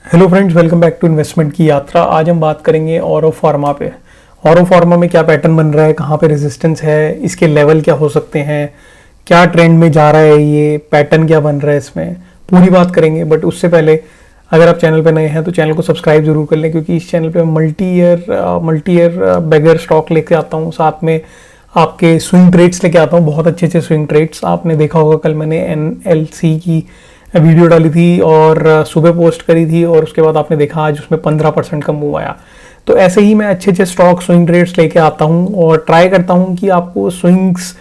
Hello friends, welcome back to investment की यात्रा। आज हम बात करेंगे ऑरो फार्मा पे। ऑरो फार्मा में क्या पैटर्न बन रहा है, कहाँ पे रेजिस्टेंस है, इसके लेवल क्या हो सकते हैं, क्या ट्रेंड में जा रहा है, ये पैटर्न क्या बन रहा है, इसमें पूरी बात करेंगे। बट उससे पहले अगर आप चैनल पे नए हैं तो चैनल को सब्सक्राइब जरूर कर लें, क्योंकि इस चैनल पे मल्टी ईयर बैगर स्टॉक लेके आता हूँ, साथ में आपके स्विंग ट्रेड्स लेके आता हूँ, बहुत अच्छे अच्छे स्विंग ट्रेड्स। आपने देखा होगा कल मैंने NLC की वीडियो डाली थी और सुबह पोस्ट करी थी, और उसके बाद आपने देखा आज उसमें 15% का मूव आया। तो ऐसे ही मैं अच्छे अच्छे स्टॉक स्विंग ट्रेड्स लेके आता हूँ और ट्राई करता हूँ कि आपको स्विंग्स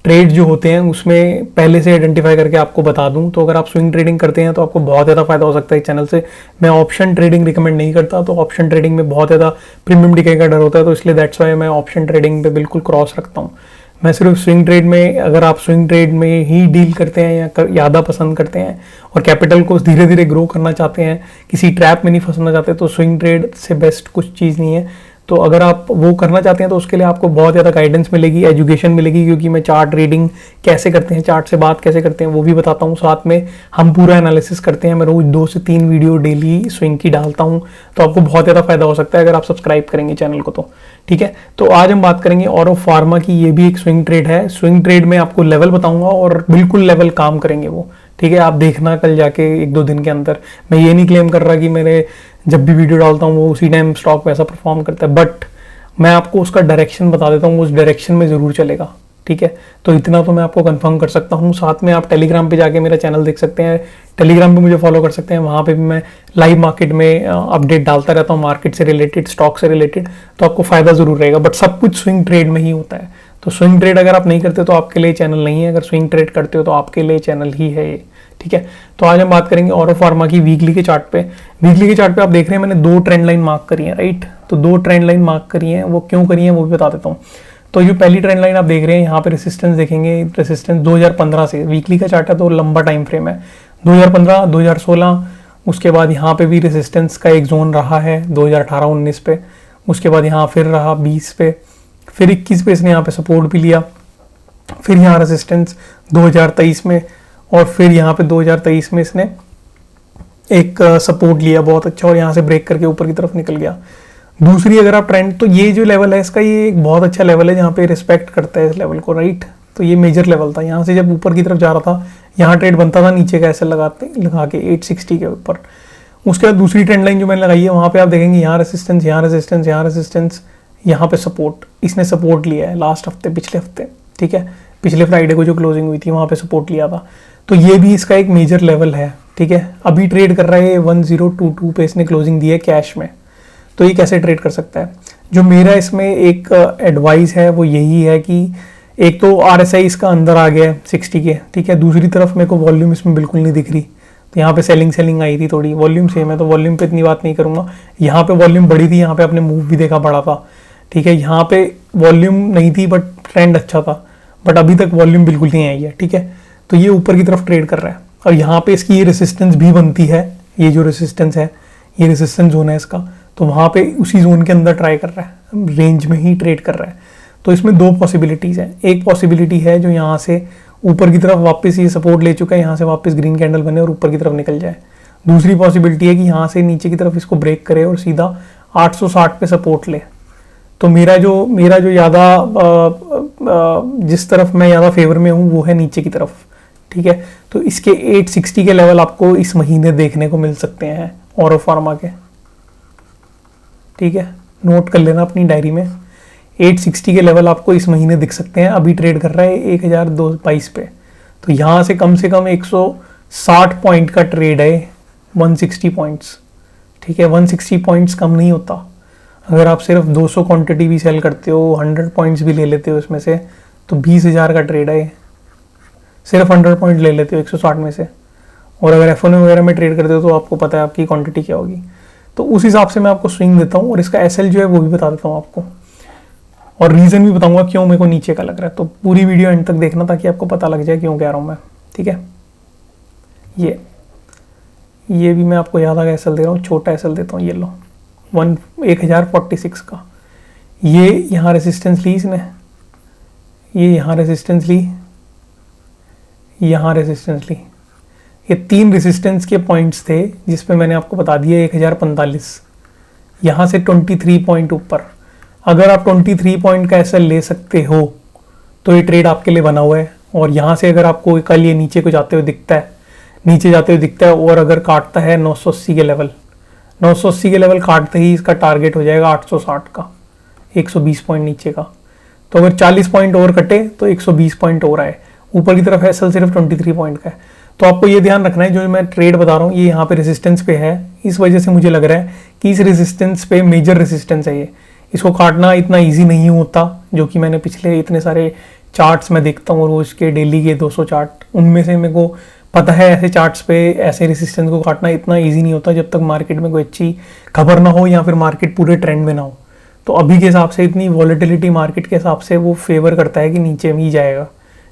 ट्रेड जो होते हैं उसमें पहले से आइडेंटिफाई करके आपको बता दूं। तो अगर आप स्विंग ट्रेडिंग करते हैं तो आपको बहुत ज़्यादा फायदा हो सकता है इस चैनल से। मैं ऑप्शन ट्रेडिंग रिकमेंड नहीं करता, तो ऑप्शन ट्रेडिंग में बहुत ज़्यादा प्रीमियम डिके का डर होता है, तो इसलिए दैट्स वाई मैं ऑप्शन ट्रेडिंग पे बिल्कुल क्रॉस रखता हूँ। मैं सिर्फ स्विंग ट्रेड में, अगर आप स्विंग ट्रेड में ही डील करते हैं या ज़्यादा पसंद करते हैं और कैपिटल को धीरे धीरे ग्रो करना चाहते हैं, किसी ट्रैप में नहीं फंसना चाहते, तो स्विंग ट्रेड से बेस्ट कुछ चीज़ नहीं है। तो अगर आप वो करना चाहते हैं तो उसके लिए आपको बहुत ज़्यादा गाइडेंस मिलेगी, एजुकेशन मिलेगी, क्योंकि मैं चार्ट रीडिंग कैसे करते हैं, चार्ट से बात कैसे करते हैं वो भी बताता हूँ। साथ में हम पूरा एनालिसिस करते हैं। मैं रोज 2 से 3 वीडियो डेली स्विंग की डालता हूँ, तो आपको बहुत ज़्यादा फायदा हो सकता है अगर आप सब्सक्राइब करेंगे चैनल को तो। ठीक है, तो आज हम बात करेंगे ऑरो फार्मा की। ये भी एक स्विंग ट्रेड है। स्विंग ट्रेड में आपको लेवल बताऊंगा और बिल्कुल लेवल काम करेंगे वो। ठीक है, आप देखना कल जाके 1-2 दिन के अंदर। मैं ये नहीं क्लेम कर रहा कि मेरे जब भी वीडियो डालता हूँ वो उसी टाइम स्टॉक वैसा परफॉर्म करता है, बट मैं आपको उसका डायरेक्शन बता देता हूँ, उस डायरेक्शन में ज़रूर चलेगा। ठीक है, तो इतना तो मैं आपको कंफर्म कर सकता हूँ। साथ में आप टेलीग्राम पे जाके मेरा चैनल देख सकते हैं, टेलीग्राम पे मुझे फॉलो कर सकते हैं। वहाँ पे भी मैं लाइव मार्केट में अपडेट डालता रहता हूँ, मार्केट से रिलेटेड, स्टॉक से रिलेटेड, तो आपको फ़ायदा ज़रूर रहेगा। बट सब कुछ स्विंग ट्रेड में ही होता है। तो स्विंग ट्रेड अगर आप नहीं करते तो आपके लिए चैनल नहीं है, अगर स्विंग ट्रेड करते हो तो आपके लिए चैनल ही है ये। ठीक है, तो आज हम बात करेंगे ऑरो फार्मा की वीकली के चार्ट पे। वीकली के चार्ट पे आप देख रहे हैं मैंने 2 ट्रेंड लाइन मार्क करी है, राइट। तो 2 ट्रेंड लाइन मार्क करी है, वो क्यों करी है वो भी बता देता हूँ। तो जो पहली ट्रेंड लाइन आप देख रहे हैं, यहाँ पे रेसिस्टेंस देखेंगे, रेसिस्टेंस 2015 से, वीकली का चार्ट है तो लंबा टाइम फ्रेम है। 2015, 2016, उसके बाद यहाँ पे भी रेसिस्टेंस का एक जोन रहा है 2018-19 पे, उसके बाद यहाँ फिर रहा 20 पे, फिर 21 पे इसने यहाँ पे सपोर्ट भी लिया, फिर यहाँ रेसिस्टेंस 2023 में, और फिर यहाँ पे 2023 में इसने एक सपोर्ट लिया बहुत अच्छा, और यहाँ से ब्रेक करके ऊपर की तरफ निकल गया। दूसरी अगर आप ट्रेंड, तो ये जो लेवल है इसका, ये एक बहुत अच्छा लेवल है जहाँ पे रिस्पेक्ट करता है इस लेवल को, राइट। तो ये मेजर लेवल था। यहाँ से जब ऊपर की तरफ जा रहा था, यहाँ ट्रेड बनता था नीचे का ऐसे लगा के 860 के ऊपर। उसके बाद दूसरी ट्रेंड लाइन जो मैंने लगाई है, वहाँ पे आप देखेंगे यहाँ रेसिस्टेंस, यहाँ रेसिस्टेंस, यहाँ रेसिस्टेंस, यहाँ पे सपोर्ट। इसने सपोर्ट लिया है लास्ट हफ्ते, पिछले हफ्ते। ठीक है, पिछले फ्राइडे को जो क्लोजिंग हुई थी वहाँ पे सपोर्ट लिया था। तो ये भी इसका एक मेजर लेवल है। ठीक है, अभी ट्रेड कर रहा है 1022 पे इसने क्लोजिंग दी है कैश में। तो ये कैसे ट्रेड कर सकता है? जो मेरा इसमें एक एडवाइस है वो यही है कि एक तो RSI इसका अंदर आ गया है 60 के। ठीक है, दूसरी तरफ मेरे को वॉल्यूम इसमें बिल्कुल नहीं दिख रही, तो यहाँ पे सेलिंग आई थी थोड़ी। वॉल्यूम सेम है तो वॉल्यूम पे इतनी बात नहीं करूँगा। यहाँ पे वॉल्यूम बढ़ी थी, यहाँ पे आपने मूव भी देखा बड़ा था। ठीक है, यहाँ पे वॉल्यूम नहीं थी बट ट्रेंड अच्छा था, बट अभी तक वॉल्यूम बिल्कुल नहीं आई है। ठीक है, तो ये ऊपर की तरफ ट्रेड कर रहा है, और यहाँ पे इसकी ये रेसिस्टेंस भी बनती है। ये जो रेसिस्टेंस है, ये रेसिस्टेंस जोन है इसका, तो वहाँ पे उसी जोन के अंदर ट्राई कर रहा है, रेंज में ही ट्रेड कर रहा है। तो इसमें 2 पॉसिबिलिटीज़ हैं। एक पॉसिबिलिटी है जो यहाँ से ऊपर की तरफ वापस ये सपोर्ट ले चुका है, यहाँ से वापस ग्रीन कैंडल बने और ऊपर की तरफ निकल जाए। दूसरी पॉसिबिलिटी है कि यहाँ से नीचे की तरफ इसको ब्रेक करे और सीधा 860 पे सपोर्ट ले। तो मेरा जो ज़्यादा जिस तरफ मैं ज़्यादा फेवर में हूँ वो है नीचे की तरफ। ठीक है, तो इसके 860 के लेवल आपको इस महीने देखने को मिल सकते हैं ऑरो फार्मा के। ठीक है, नोट कर लेना अपनी डायरी में, 860 के लेवल आपको इस महीने दिख सकते हैं। अभी ट्रेड कर रहा है 1022 पे, तो यहाँ से कम 160 पॉइंट का ट्रेड है, 160 पॉइंट्स। ठीक है, 160 पॉइंट्स कम नहीं होता। अगर आप सिर्फ 200 क्वांटिटी भी सेल करते हो, 100 पॉइंट्स भी ले लेते हो इसमें से, तो 20,000 का ट्रेड है। सिर्फ 100 पॉइंट ले लेते हो 160 में से, और अगर F1 वगैरह में ट्रेड करते हो तो आपको पता है आपकी क्वांटिटी क्या होगी। तो उस हिसाब से मैं आपको स्विंग देता हूँ, और इसका SL जो है वो भी बता देता हूँ आपको, और रीज़न भी बताऊंगा क्यों मेरे को नीचे का लग रहा है। तो पूरी वीडियो एंड तक देखना ताकि आपको पता लग जाए क्यों कह रहा हूँ मैं। ठीक है, ये भी मैं आपको ज़्यादा का SL दे रहा हूँ, छोटा SL देता हूँ। ये लो 1046 का। ये यहाँ रेसिस्टेंस ली इसने, ये यहाँ रेसिस्टेंस ली, यहाँ रेसिस्टेंस ली, ये 3 रेजिस्टेंस के पॉइंट्स थे जिसपे मैंने आपको बता दिया 1045, यहाँ से 23 पॉइंट ऊपर। अगर आप 23 पॉइंट का एसएल ले सकते हो तो ये ट्रेड आपके लिए बना हुआ है। और यहाँ से अगर आपको कल ये नीचे को जाते हुए दिखता है, नीचे जाते हुए दिखता है और अगर काटता है 980 के लेवल, 980 के लेवल काटते ही इसका टारगेट हो जाएगा 860 का, 120 पॉइंट नीचे का। तो अगर 40 पॉइंट और कटे तो 120 पॉइंट और आए। ऊपर की तरफ एसएल सिर्फ 23 पॉइंट का है। तो आपको ये ध्यान रखना है, जो मैं ट्रेड बता रहा हूँ ये यहाँ पे रेजिस्टेंस पे है, इस वजह से मुझे लग रहा है कि इस रेजिस्टेंस पे मेजर रेजिस्टेंस है ये। इसको काटना इतना ईजी नहीं होता, जो कि मैंने पिछले इतने सारे चार्ट्स में देखता हूँ रोज के, डेली के 200 चार्ट, उनमें से मेरे को पता है ऐसे चार्ट्स पे ऐसे रेजिस्टेंस को काटना इतना ईजी नहीं होता जब तक मार्केट में कोई अच्छी खबर ना हो या फिर मार्केट पूरे ट्रेंड में ना हो। तो अभी के हिसाब से इतनी वॉलेटिलिटी मार्केट के हिसाब से वो फेवर करता है कि नीचे में ही जाएगा।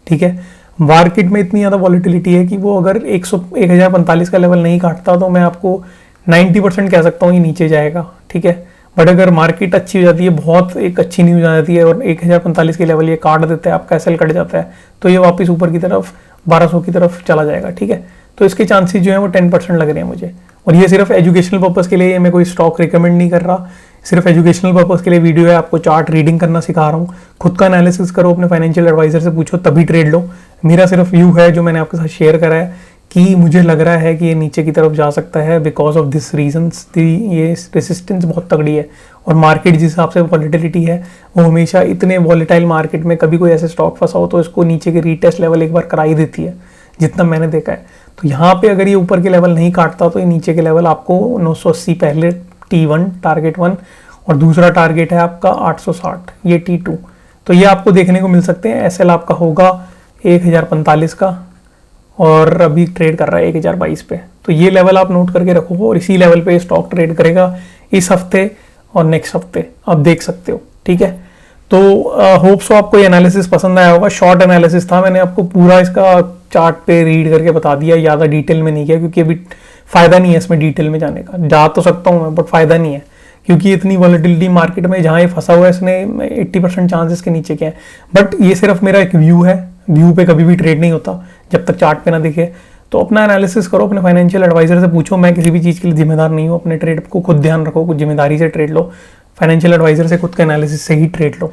ठीक है, मार्केट में इतनी ज़्यादा वॉलेटिलिटी है कि वो अगर 1045 का लेवल नहीं काटता तो मैं आपको 90% कह सकता हूँ कि नीचे जाएगा। ठीक है, बट अगर मार्केट अच्छी हो जाती है, बहुत एक अच्छी न्यूज आ जाती है और 1045 के लेवल ये काट देता है, आपका एसएल कट जाता है, तो ये वापस ऊपर की तरफ 1200 की तरफ चला जाएगा। ठीक है, तो इसके चांसेस जो है वो 10% लग रहे हैं मुझे। और ये सिर्फ एजुकेशनल पर्पज़ के लिए, ये मैं कोई स्टॉक रिकमेंड नहीं कर रहा, सिर्फ एजुकेशनल पर्पज़ के लिए वीडियो है। आपको चार्ट रीडिंग करना सिखा रहा हूँ, खुद का एनालिसिस करो, अपने फाइनेंशियल एडवाइजर से पूछो तभी ट्रेड लो। मेरा सिर्फ व्यू है जो मैंने आपके साथ शेयर करा है कि मुझे लग रहा है कि ये नीचे की तरफ जा सकता है बिकॉज ऑफ दिस रीजंस। ये रेसिस्टेंस बहुत तगड़ी है और मार्केट जिस हिसाब से वॉलेटिलिटी है वो हमेशा इतने वॉलेटाइल मार्केट में कभी कोई ऐसे स्टॉक फंसा हो तो इसको नीचे के रीटेस्ट लेवल एक बार करा ही देती है, जितना मैंने देखा है। तो यहाँ पे अगर ये ऊपर के लेवल नहीं काटता तो ये नीचे के लेवल आपको 980 पहले T1 टारगेट 1 और दूसरा टारगेट है आपका 860, ये T2। तो ये आपको देखने को मिल सकते हैं। एसएल आपका होगा 1045 का और अभी ट्रेड कर रहा है 1022 पे। तो ये लेवल आप नोट करके रखो और इसी लेवल पे स्टॉक ट्रेड करेगा इस हफ्ते और नेक्स्ट हफ्ते, आप देख सकते हो। ठीक है, तो होप सो आपको ये एनालिसिस पसंद आया होगा। शॉर्ट एनालिसिस था, मैंने आपको पूरा इसका चार्ट पे रीड करके बता दिया, ज़्यादा डिटेल में नहीं किया क्योंकि अभी फ़ायदा नहीं है इसमें डिटेल में जाने का। जा तो सकता हूँ मैं बट फ़ायदा नहीं है क्योंकि इतनी वॉलेटिलिटी मार्केट में जहाँ ये फंसा हुआ है इसने 80% चांसेस के नीचे के हैं। बट ये सिर्फ मेरा एक व्यू है, व्यू पे कभी भी ट्रेड नहीं होता जब तक चार्ट पे ना दिखे। तो अपना एनालिसिस करो, अपने फाइनेंशियल एडवाइजर से पूछो, मैं किसी भी चीज़ के लिए जिम्मेदार नहीं हूँ। अपने ट्रेड को खुद ध्यान रखो, कुछ जिम्मेदारी से ट्रेड लो, फाइनेंशियल एडवाइजर से खुद का एनालिसिस से ही ट्रेड लो।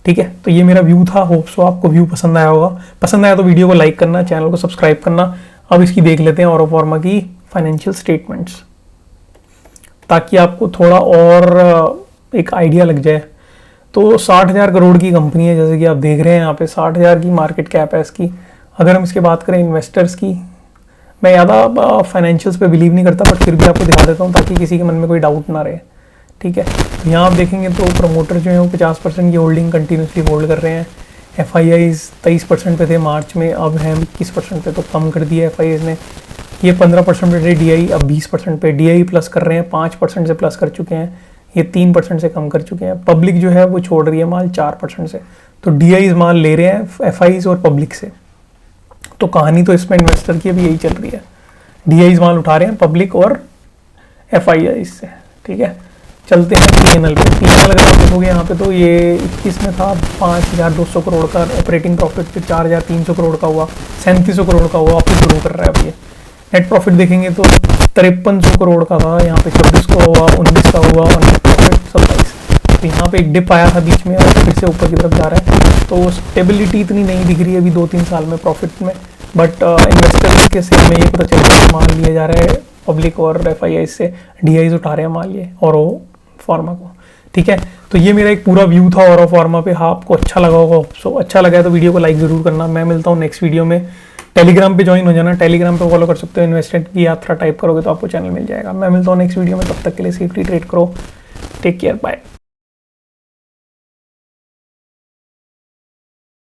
ठीक है, तो ये मेरा व्यू था, होप सो आपको व्यू पसंद आया होगा। पसंद आया तो वीडियो को लाइक करना, चैनल को सब्सक्राइब करना। अब इसकी देख लेते हैं औरोफॉर्मा की फाइनेंशियल स्टेटमेंट्स, ताकि आपको थोड़ा और एक आइडिया लग जाए। तो 60,000 करोड़ की कंपनी है, जैसे कि आप देख रहे हैं यहाँ पे 60,000 की मार्केट कैप है इसकी। अगर हम इसके बात करें इन्वेस्टर्स की, मैं ज़्यादा फाइनेंशियल्स पे बिलीव नहीं करता बट फिर भी आपको दिखा देता हूँ ताकि किसी के मन में कोई डाउट ना रहे। ठीक है, यहाँ आप देखेंगे तो प्रमोटर जो है वो 50% की होल्डिंग कंटिन्यूसली होल्ड कर रहे हैं। FIIs 23% पे थे मार्च में, अब हैं 21% पे, तो कम कर दिया FIIs ने। ये 15% पे थे DI, अब 20% पे। DI प्लस कर रहे हैं, 5% से प्लस कर चुके हैं, ये 3% से कम कर चुके हैं। पब्लिक जो है वो छोड़ रही है माल 4% से। तो DIs माल ले रहे हैं FIIs और पब्लिक से। तो कहानी तो इसमें इन्वेस्टर की अभी यही चल रही है, DIs माल उठा रहे हैं पब्लिक और FIIs से। ठीक है, चलते हैं P&L पे। P&L अगर आप देखोगे यहाँ पे तो ये 21 में था 5,200 करोड़ का ऑपरेटिंग प्रॉफिट, फिर 4,300 करोड़ का हुआ, 3,700 करोड़ का हुआ, वापस ग्रो कर रहा है अब ये। नेट प्रॉफिट देखेंगे तो 5300 करोड़ का था, यहाँ पे 26 का हुआ, 19 का हुआ और नेट प्रॉफिट 27। तो यहाँ पे एक डिप आया था बीच में और फिर से ऊपर की तरफ जा रहा है। तो स्टेबिलिटी इतनी नहीं दिख रही है अभी 2-3 साल में प्रॉफिट में, बट इन्वेस्टर्स के सेल में ये पता चल रहा है माल लिया जा रहा है पब्लिक और FIIs से, DIs उठा रहे हैं माल ये औरोफॉर्मा को। ठीक है, तो ये मेरा एक पूरा व्यू था औरोफॉर्मा पे। हाँ, आपको अच्छा लगा होगा, सो अच्छा लगा है तो वीडियो को लाइक ज़रूर करना। मैं मिलता हूँ नेक्स्ट वीडियो में। टेलीग्राम पे ज्वाइन हो जाना, टेलीग्राम पे फॉलो कर सकते हो, इन्वेस्टमेंट की यात्रा टाइप करोगे तो आपको चैनल मिल जाएगा। मैं मिलता हूँ नेक्स्ट वीडियो में, तब तक के लिए सेफ्टी ट्रेड करो। Take care, bye.